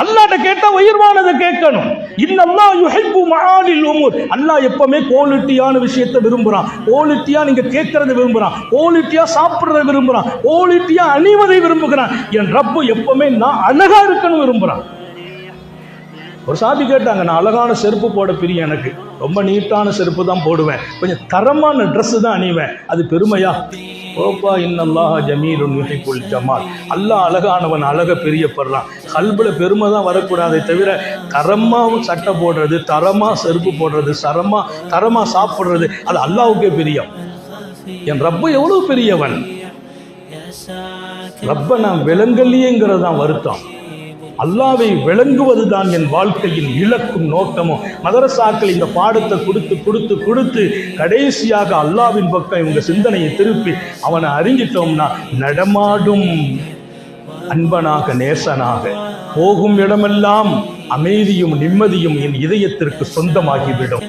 அல்லாஹ்ட்ட கேட்டா உயர்வானதை கேட்கணும். இன்னல்லாஹ் யுஹிப்பு மஆலில் உமூர். அல்லாஹ் எப்பவுமே குவாலிட்டியான விஷயத்தை விரும்புறான். குவாலிட்டியா நீங்க கேட்கறதை விரும்புறான். குவாலிட்டியா சாப்பிடுறதை விரும்புறான். குவாலிட்டியா அணிவதை விரும்புகிறான். என் ரப்பு எப்பவுமே நான் அழகா இருக்கணும் விரும்புறான். ஒரு சாபி கேட்டாங்க, நான் அழகான செருப்பு போட பிரியம், எனக்கு ரொம்ப நீட்டான செருப்பு தான் போடுவேன், கொஞ்சம் தரமான ட்ரெஸ் தான் அணிவேன், அது பெருமையா? ஓப்பா இன்னல்லாஹ ஜமீலுன் யுஹிப்புல் ஜமால். அல்லாஹ் அழகானவன், அழக பிரியப்படுறான். கல்புல பெருமை தான் வரக்கூடாதே தவிர தரமாக சட்டை போடுறது, தரமா செருப்பு போடுறது, தரமா சாப்பிடுறது அது அல்லாஹ்வுக்கே பிரியம். என் ரப்பு எவ்வளவு பெரியவன். ரப்ப நான் விளங்கலையேங்கிறது தான் வருத்தம். அல்லாவை விளங்குவதுதான் என் வாழ்க்கையின் இலக்கும் நோக்கமும். மதரசாக்கள் இந்த பாடத்தை கொடுத்து கொடுத்து கொடுத்து கடைசியாக அல்லாவின் பக்கம் இவங்க சிந்தனையை திருப்பி அவனை அறிஞ்சிட்டோம்னா நடமாடும் அன்பனாக நேசனாக போகும் இடமெல்லாம் அமைதியும் நிம்மதியும் என் இதயத்திற்கு சொந்தமாகிவிடும்.